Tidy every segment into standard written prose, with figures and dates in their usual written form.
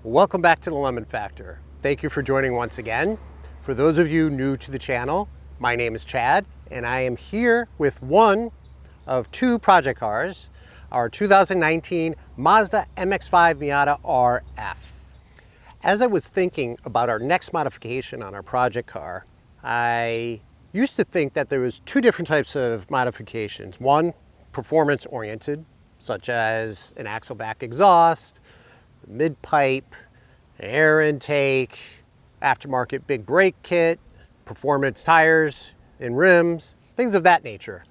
Welcome back to the Lemon Factor. Thank you for joining once again. For those of you new to the channel, my name is Chad, and I am here with one of two project cars, our 2019 Mazda MX-5 Miata RF. As I was thinking about our next modification on our project car, I used to think that there was two different types of modifications. One, performance-oriented, such as an axle back exhaust, mid-pipe, an air intake, aftermarket big brake kit, performance tires and rims, things of that nature.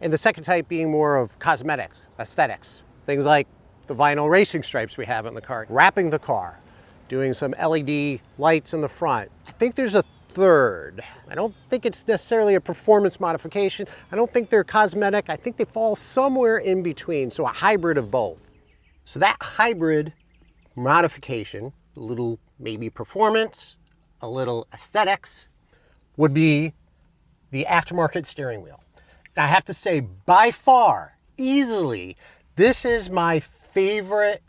And the second type being more of cosmetic, aesthetics, things like the vinyl racing stripes we have in the car, wrapping the car, doing some LED lights in the front. I think there's a third. I don't think it's necessarily a performance modification. I don't think they're cosmetic. I think they fall somewhere in between, so a hybrid of both. So that hybrid modification, a little maybe performance, a little aesthetics, would be the aftermarket steering wheel. And I have to say, by far, easily, this is my favorite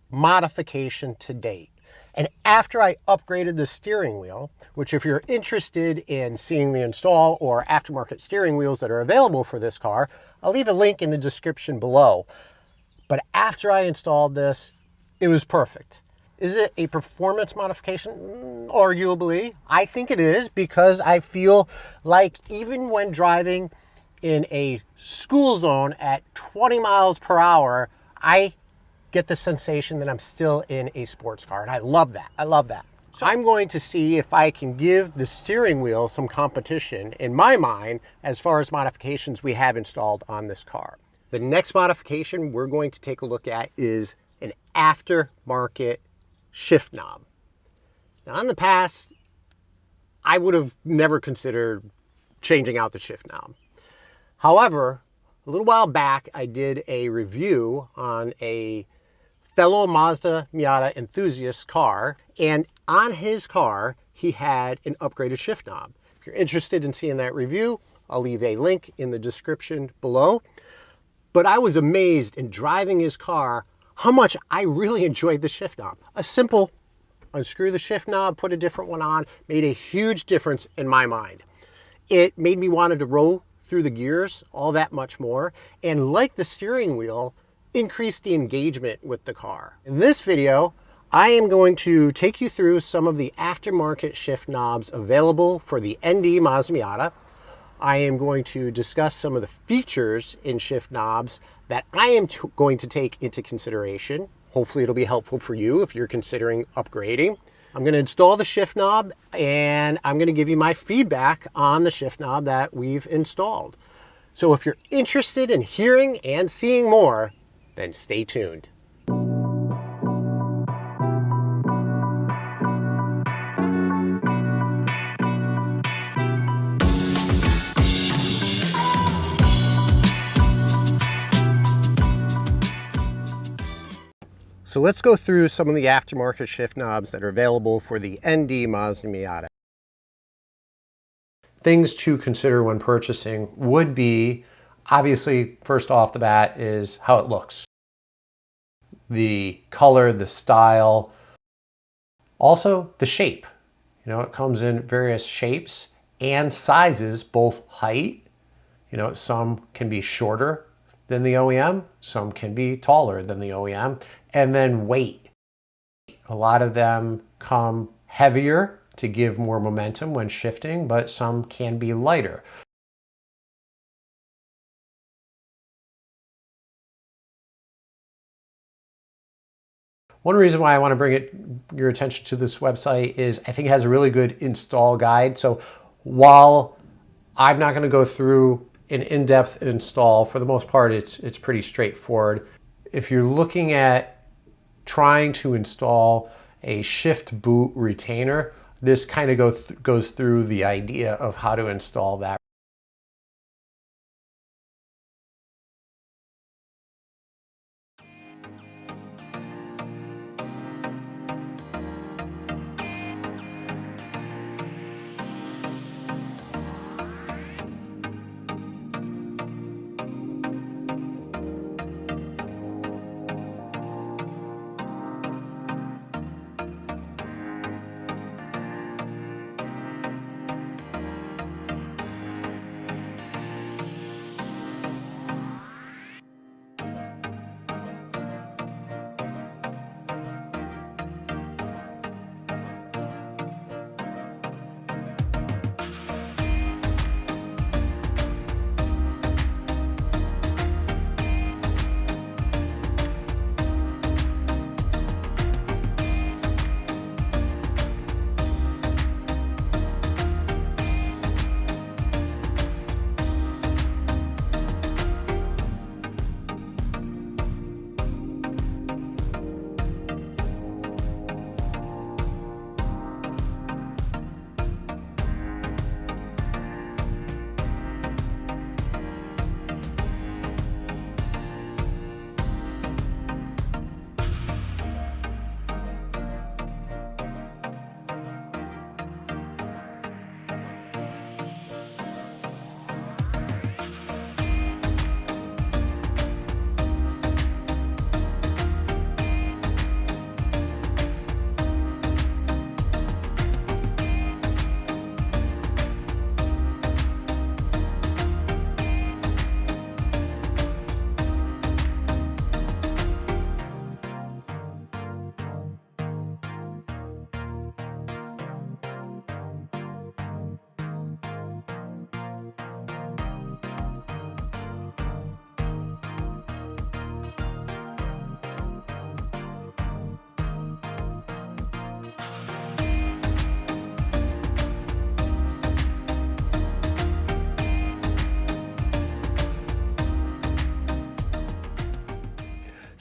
modification to date. And after I upgraded the steering wheel, which if you're interested in seeing the install or aftermarket steering wheels that are available for this car, I'll leave a link in the description below. But after I installed this, it was perfect. Is it a performance modification? Arguably, I think it is, because I feel like even when driving in a school zone at 20 miles per hour, I get the sensation that I'm still in a sports car, and I love that. I love that. So I'm going to see if I can give the steering wheel some competition in my mind as far as modifications we have installed on this car. The next modification we're going to take a look at is an aftermarket shift knob. Now, in the past, I would have never considered changing out the shift knob. However, a little while back, I did a review on a fellow Mazda Miata enthusiast car, and on his car, he had an upgraded shift knob. If you're interested in seeing that review, I'll leave a link in the description below. But I was amazed in driving his car how much I really enjoyed the shift knob. A simple unscrew the shift knob, put a different one on, made a huge difference in my mind. It made me want to roll through the gears all that much more, and like the steering wheel, increased the engagement with the car. In this video, I am going to take you through some of the aftermarket shift knobs available for the ND Mazda Miata. I am going to discuss some of the features in shift knobs that I am going to take into consideration. Hopefully it'll be helpful for you if you're considering upgrading. I'm going to install the shift knob, and I'm going to give you my feedback on the shift knob that we've installed. So if you're interested in hearing and seeing more, then stay tuned. So let's go through some of the aftermarket shift knobs that are available for the ND Mazda Miata. Things to consider when purchasing would be, obviously, first off the bat is how it looks. The color, the style, also the shape. You know, it comes in various shapes and sizes, both height. You know, some can be shorter than the OEM, some can be taller than the OEM, and then weight. A lot of them come heavier to give more momentum when shifting, but some can be lighter. One reason why I want to bring your attention to this website is I think it has a really good install guide. So while I'm not going to go through an in-depth install, for the most part, it's pretty straightforward. If you're looking at trying to install a shift boot retainer, this kind of goes through the idea of how to install that.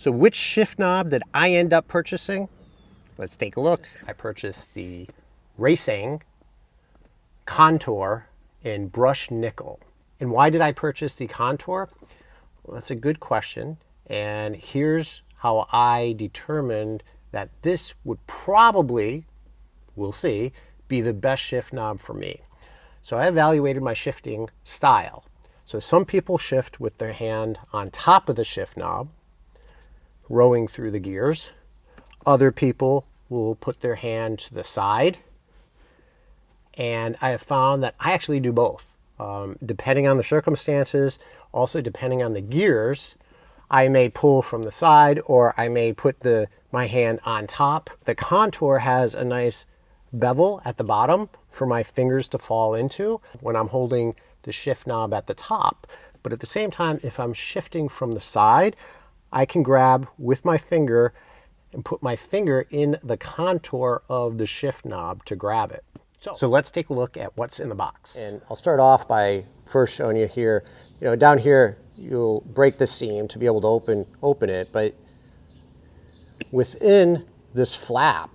So which shift knob did I end up purchasing? Let's take a look. I purchased the Raceseng Contour in brushed nickel. And why did I purchase the Contour? Well, that's a good question. And here's how I determined that this would probably, we'll see, be the best shift knob for me. So I evaluated my shifting style. So some people shift with their hand on top of the shift knob, rowing through the gears. Other people will put their hand to the side. And I have found that I actually do both. Depending on the circumstances, also depending on the gears, I may pull from the side or I may put my hand on top. The Contour has a nice bevel at the bottom for my fingers to fall into when I'm holding the shift knob at the top. But at the same time, if I'm shifting from the side, I can grab with my finger and put my finger in the contour of the shift knob to grab it. So let's take a look at what's in the box. And I'll start off by first showing you here, down here, you'll break the seam to be able to open it, but within this flap,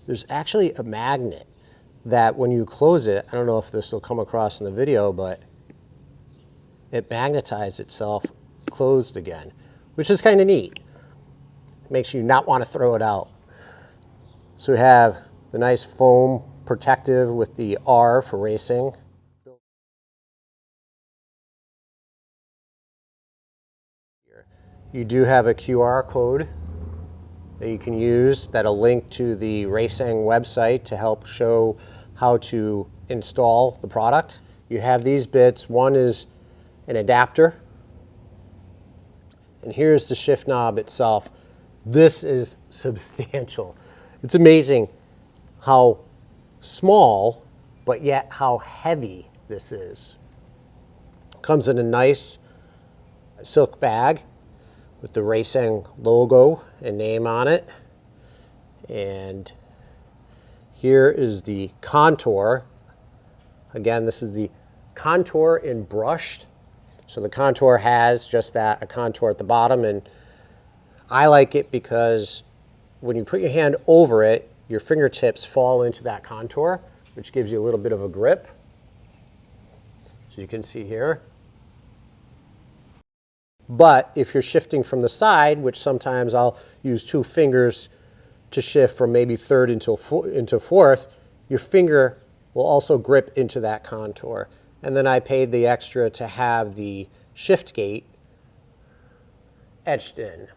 there's actually a magnet that when you close it, I don't know if this will come across in the video, but it magnetizes itself closed again, which is kind of neat. Makes you not want to throw it out. So we have the nice foam protective with the R for racing. You do have a QR code that you can use that'll link to the Raceseng website to help show how to install the product. You have these bits. One is an adapter, and here's the shift knob itself. This is substantial. It's amazing how small, but yet how heavy this is. Comes in a nice silk bag with the Raceseng logo and name on it. And here is the Contour. Again, this is the Contour in brushed. So the Contour has just that, a contour at the bottom, and I like it because when you put your hand over it, your fingertips fall into that contour, which gives you a little bit of a grip. So you can see here. But if you're shifting from the side, which sometimes I'll use 2 fingers to shift from maybe third into fourth, your finger will also grip into that contour. And then I paid the extra to have the shift gate etched in.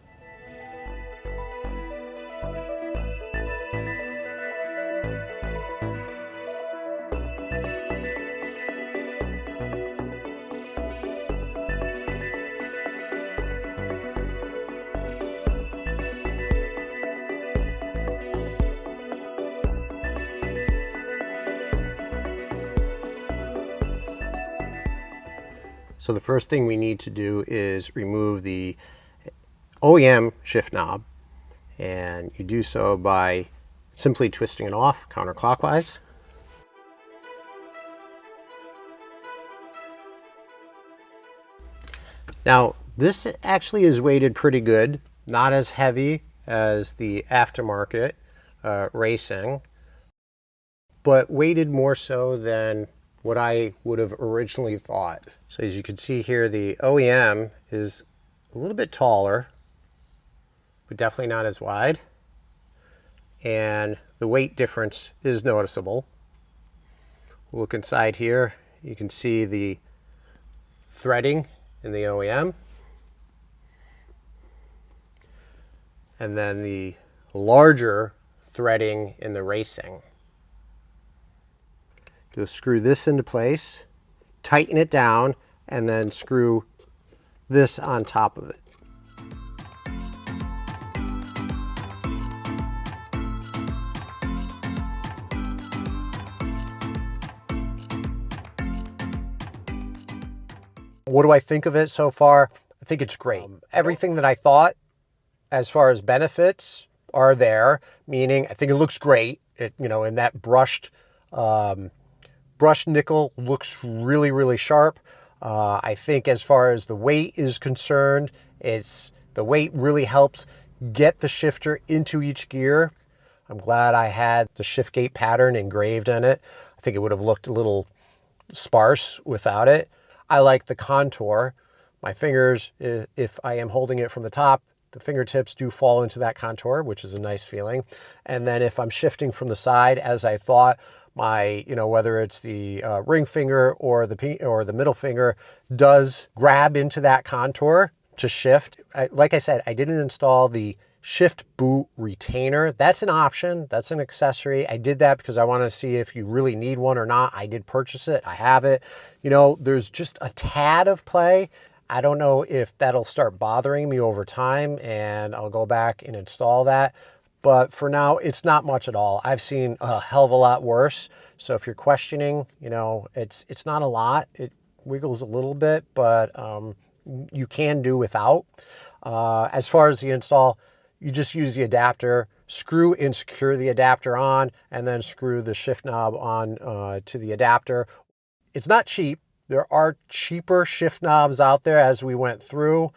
So the first thing we need to do is remove the OEM shift knob, and you do so by simply twisting it off counterclockwise. Now this actually is weighted pretty good, not as heavy as the aftermarket Raceseng, but weighted more so than what I would have originally thought. So as you can see here, the OEM is a little bit taller, but definitely not as wide. And the weight difference is noticeable. Look inside here, you can see the threading in the OEM. And then the larger threading in the Raceseng. You'll screw this into place, tighten it down, and then screw this on top of it. What do I think of it so far? I think it's great. Everything that I thought as far as benefits are there, meaning I think it looks great. It, in that brushed nickel looks really, really sharp. I think as far as the weight is concerned, the weight really helps get the shifter into each gear. I'm glad I had the shift gate pattern engraved in it. I think it would have looked a little sparse without it. I like the contour. My fingers, if I am holding it from the top, the fingertips do fall into that contour, which is a nice feeling. And then if I'm shifting from the side, as I thought, my, whether it's the ring finger or the middle finger does grab into that contour to shift. Like I said, I didn't install the shift boot retainer. That's an option. That's an accessory. I did that because I want to see if you really need one or not. I did purchase it. I have it. There's just a tad of play. I don't know if that'll start bothering me over time, and I'll go back and install that. But for now, it's not much at all. I've seen a hell of a lot worse. So if you're questioning, it's not a lot. It wiggles a little bit, but you can do without. As far as the install, you just use the adapter, screw and secure the adapter on, and then screw the shift knob on to the adapter. It's not cheap. There are cheaper shift knobs out there as we went through.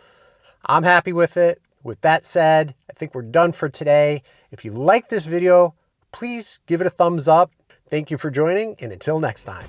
I'm happy with it. With that said, I think we're done for today. If you like this video, please give it a thumbs up. Thank you for joining, and until next time.